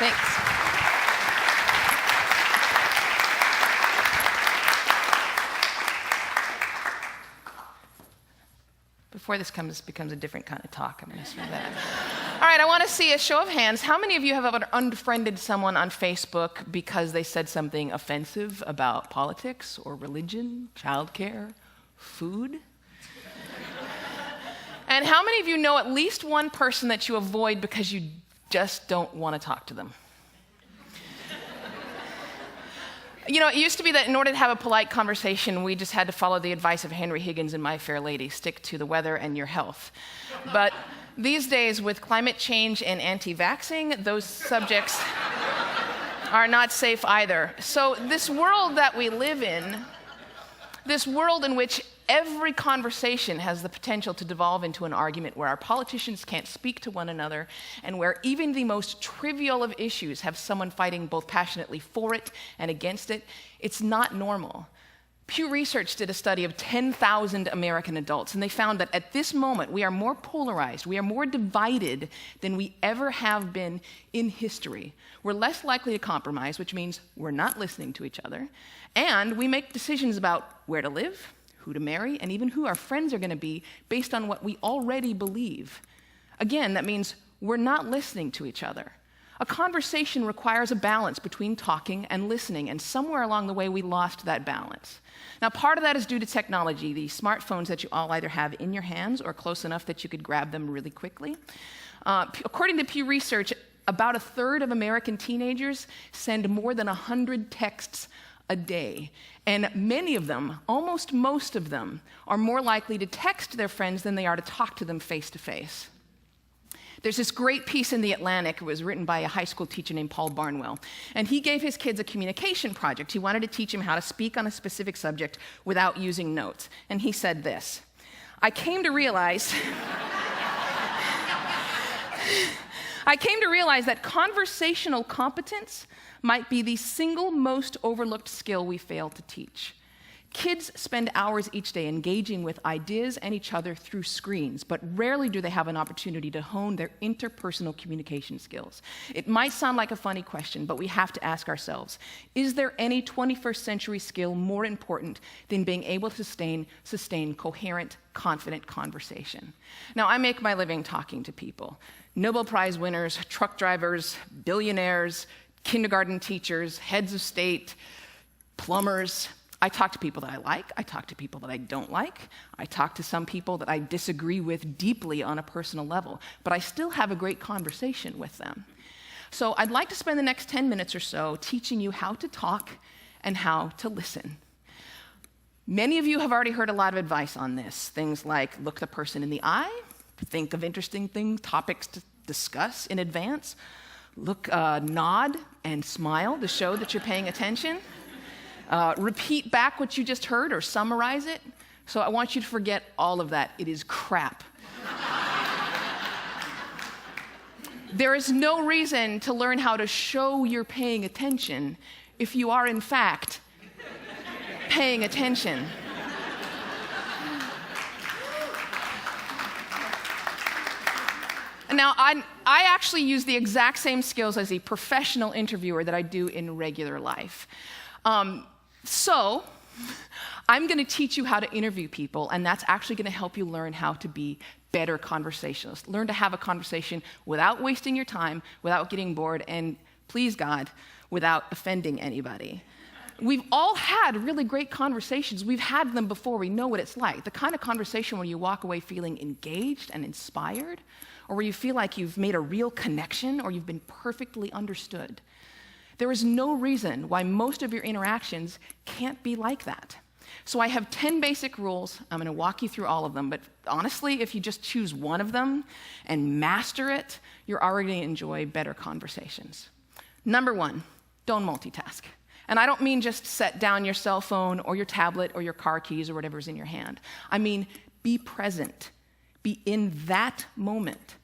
Thanks. Before this becomes a different kind of talk, I'm going to say that. All right, I want to see a show of hands. How many of you have ever unfriended someone on Facebook because they said something offensive about politics or religion, childcare, food? And how many of you know at least one person that you avoid because you just don't want to talk to them? You know, it used to be that in order to have a polite conversation, we just had to follow the advice of Henry Higgins in My Fair Lady, stick to the weather and your health. But these days, with climate change and anti-vaxxing, those subjects are not safe either. So this world that we live in, this world in which every conversation has the potential to devolve into an argument where our politicians can't speak to one another and where even the most trivial of issues have someone fighting both passionately for it and against it, it's not normal. Pew Research did a study of 10,000 American adults, and they found that at this moment we are more polarized, we are more divided than we ever have been in history. We're less likely to compromise, which means we're not listening to each other, and we make decisions about where to live, who to marry, and even who our friends are going to be based on what we already believe. Again, that means we're not listening to each other. A conversation requires a balance between talking and listening, and somewhere along the way we lost that balance. Now, part of that is due to technology, the smartphones that you all either have in your hands or close enough that you could grab them really quickly. According to Pew Research, about a third of American teenagers send more than 100 texts a day. And many of them, almost most of them, are more likely to text their friends than they are to talk to them face to face. There's this great piece in The Atlantic. It was written by a high school teacher named Paul Barnwell. And he gave his kids a communication project. He wanted to teach them how to speak on a specific subject without using notes. And he said this: I came to realize that conversational competence might be the single most overlooked skill we fail to teach. Kids spend hours each day engaging with ideas and each other through screens, but rarely do they have an opportunity to hone their interpersonal communication skills. It might sound like a funny question, but we have to ask ourselves, is there any 21st century skill more important than being able to sustain coherent, confident conversation? Now, I make my living talking to people. Nobel Prize winners, truck drivers, billionaires, kindergarten teachers, heads of state, plumbers. I talk to people that I like. I talk to people that I don't like. I talk to some people that I disagree with deeply on a personal level, but I still have a great conversation with them. So I'd like to spend the next 10 minutes or so teaching you how to talk and how to listen. Many of you have already heard a lot of advice on this. Things like look the person in the eye, think of interesting topics to discuss in advance, nod and smile to show that you're paying attention. Repeat back what you just heard or summarize it. So I want you to forget all of that. It is crap. There is no reason to learn how to show you're paying attention if you are, in fact, paying attention. Now, I actually use the exact same skills as a professional interviewer that I do in regular life. So I'm going to teach you how to interview people, and that's actually going to help you learn how to be better conversationalists. Learn to have a conversation without wasting your time, without getting bored, and please God, without offending anybody. We've all had really great conversations. We've had them before. We know what it's like. The kind of conversation where you walk away feeling engaged and inspired, or where you feel like you've made a real connection or you've been perfectly understood. There is no reason why most of your interactions can't be like that. So I have 10 basic rules. I'm going to walk you through all of them, but honestly, if you just choose one of them and master it, you're already going to enjoy better conversations. Number 1, don't multitask. And I don't mean just set down your cell phone or your tablet or your car keys or whatever's in your hand. I mean, be present. Be in that moment.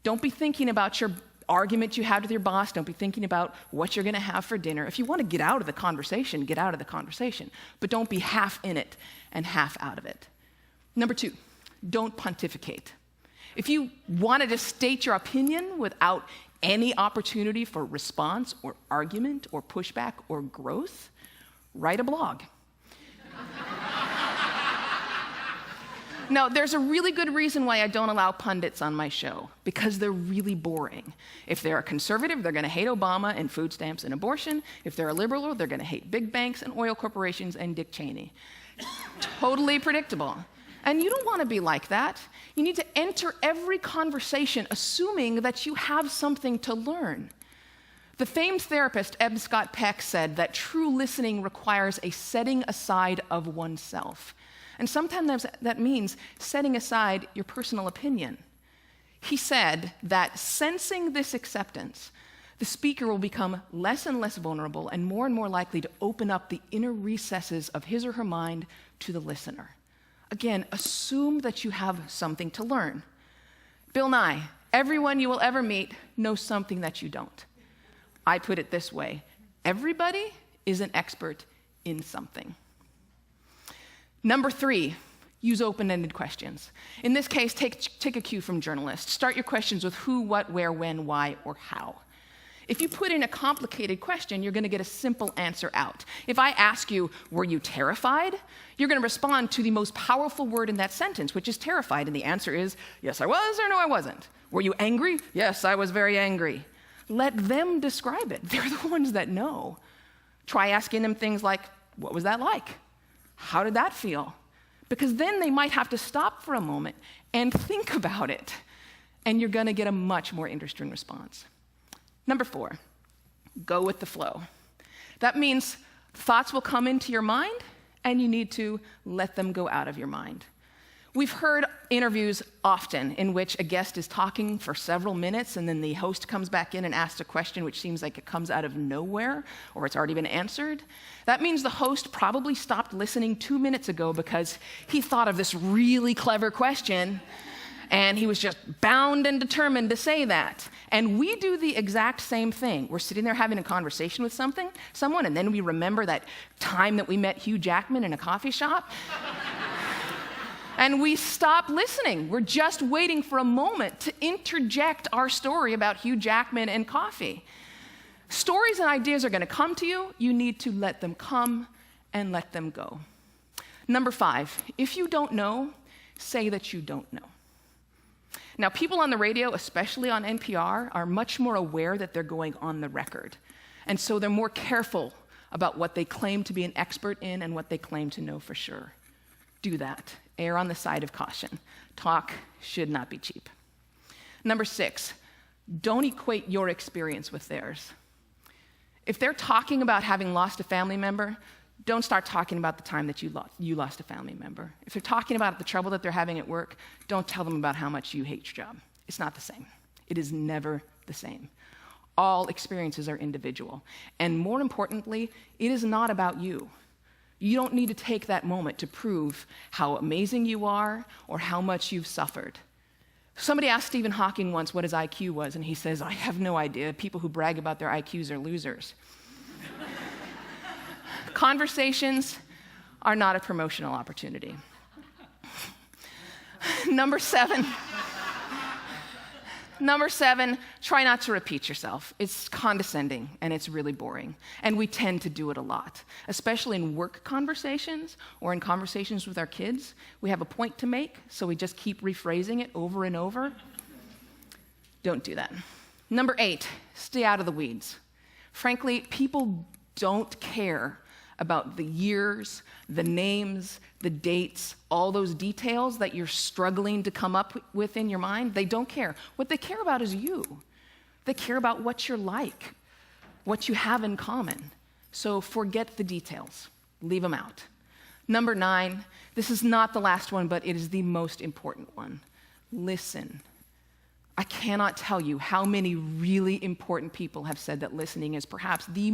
Don't be thinking about your argument you had with your boss. Don't be thinking about what you're going to have for dinner. If you want to get out of the conversation, get out of the conversation. But don't be half in it and half out of it. Number 2, don't pontificate. If you wanted to state your opinion without any opportunity for response or argument or pushback or growth, write a blog. No, there's a really good reason why I don't allow pundits on my show, because they're really boring. If they're a conservative, they're going to hate Obama and food stamps and abortion. If they're a liberal, they're going to hate big banks and oil corporations and Dick Cheney. Totally predictable. And you don't want to be like that. You need to enter every conversation assuming that you have something to learn. The famed therapist Eb Scott Peck said that true listening requires a setting aside of oneself. And sometimes that means setting aside your personal opinion. He said that sensing this acceptance, the speaker will become less and less vulnerable and more likely to open up the inner recesses of his or her mind to the listener. Again, assume that you have something to learn. Bill Nye, everyone you will ever meet knows something that you don't. I put it this way: everybody is an expert in something. Number 3, use open-ended questions. In this case, take a cue from journalists. Start your questions with who, what, where, when, why, or how. If you put in a complicated question, you're going to get a simple answer out. If I ask you, were you terrified? You're going to respond to the most powerful word in that sentence, which is terrified, and the answer is, yes, I was, or no, I wasn't. Were you angry? Yes, I was very angry. Let them describe it. They're the ones that know. Try asking them things like, what was that like? How did that feel? Because then they might have to stop for a moment and think about it, and you're going to get a much more interesting response. Number 4, go with the flow. That means thoughts will come into your mind, and you need to let them go out of your mind. We've heard interviews often in which a guest is talking for several minutes, and then the host comes back in and asks a question which seems like it comes out of nowhere, or it's already been answered. That means the host probably stopped listening 2 minutes ago because he thought of this really clever question, and he was just bound and determined to say that. And we do the exact same thing. We're sitting there having a conversation with someone, and then we remember that time that we met Hugh Jackman in a coffee shop. And we stop listening. We're just waiting for a moment to interject our story about Hugh Jackman and coffee. Stories and ideas are going to come to you. You need to let them come and let them go. Number 5, if you don't know, say that you don't know. Now, people on the radio, especially on NPR, are much more aware that they're going on the record. And so they're more careful about what they claim to be an expert in and what they claim to know for sure. Do that. Err on the side of caution. Talk should not be cheap. Number 6, don't equate your experience with theirs. If they're talking about having lost a family member, don't start talking about the time that you lost a family member. If they're talking about the trouble that they're having at work, don't tell them about how much you hate your job. It's not the same. It is never the same. All experiences are individual. And more importantly, it is not about you. You don't need to take that moment to prove how amazing you are or how much you've suffered. Somebody asked Stephen Hawking once what his IQ was, and he says, I have no idea. People who brag about their IQs are losers. Conversations are not a promotional opportunity. Number 7, try not to repeat yourself. It's condescending and it's really boring. And we tend to do it a lot, especially in work conversations or in conversations with our kids. We have a point to make, so we just keep rephrasing it over and over. Don't do that. Number 8, stay out of the weeds. Frankly, people don't care about the years, the names, the dates, all those details that you're struggling to come up with in your mind. They don't care. What they care about is you. They care about what you're like, what you have in common. So forget the details. Leave them out. Number 9, this is not the last one, but it is the most important one. Listen. I cannot tell you how many really important people have said that listening is perhaps the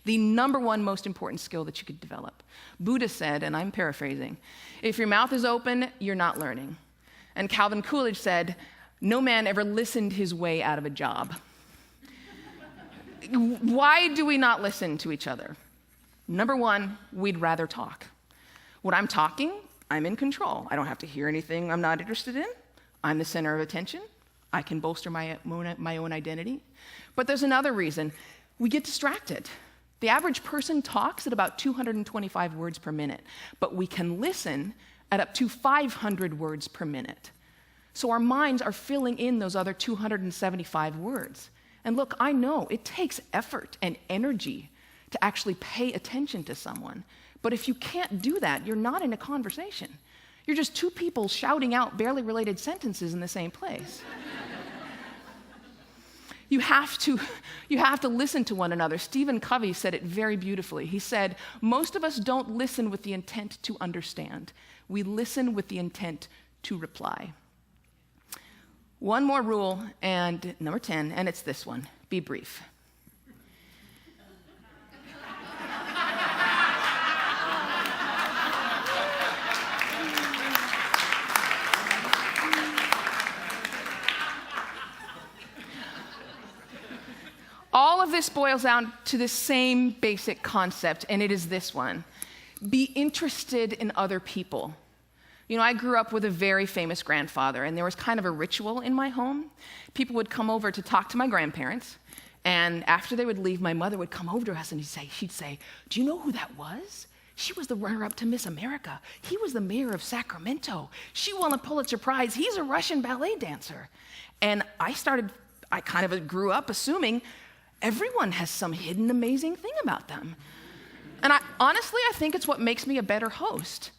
number one most important skill that you could develop. Buddha said, and I'm paraphrasing, if your mouth is open, you're not learning. And Calvin Coolidge said, no man ever listened his way out of a job. Why do we not listen to each other? Number 1, we'd rather talk. When I'm talking, I'm in control. I don't have to hear anything I'm not interested in. I'm the center of attention. I can bolster my own identity. But there's another reason. We get distracted. The average person talks at about 225 words per minute, but we can listen at up to 500 words per minute. So our minds are filling in those other 275 words. And look, I know it takes effort and energy to actually pay attention to someone. But if you can't do that, you're not in a conversation. You're just two people shouting out barely related sentences in the same place. You have to listen to one another. Stephen Covey said it very beautifully. He said, most of us don't listen with the intent to understand. We listen with the intent to reply. One more rule, and number 10, and it's this one. Be brief. All of this boils down to the same basic concept, and it is this one. Be interested in other people. You know, I grew up with a very famous grandfather, and there was kind of a ritual in my home. People would come over to talk to my grandparents, and after they would leave, my mother would come over to us and she'd say, do you know who that was? She was the runner-up to Miss America. He was the mayor of Sacramento. She won a Pulitzer Prize. He's a Russian ballet dancer. And I kind of grew up assuming everyone has some hidden amazing thing about them. And honestly, I think it's what makes me a better host.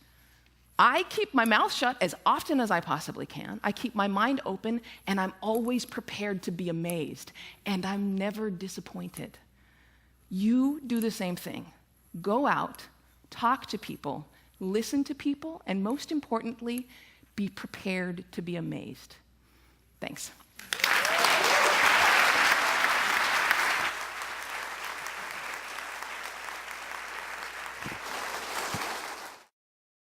I keep my mouth shut as often as I possibly can. I keep my mind open, and I'm always prepared to be amazed, and I'm never disappointed. You do the same thing. Go out, talk to people, listen to people, and most importantly, be prepared to be amazed. Thanks.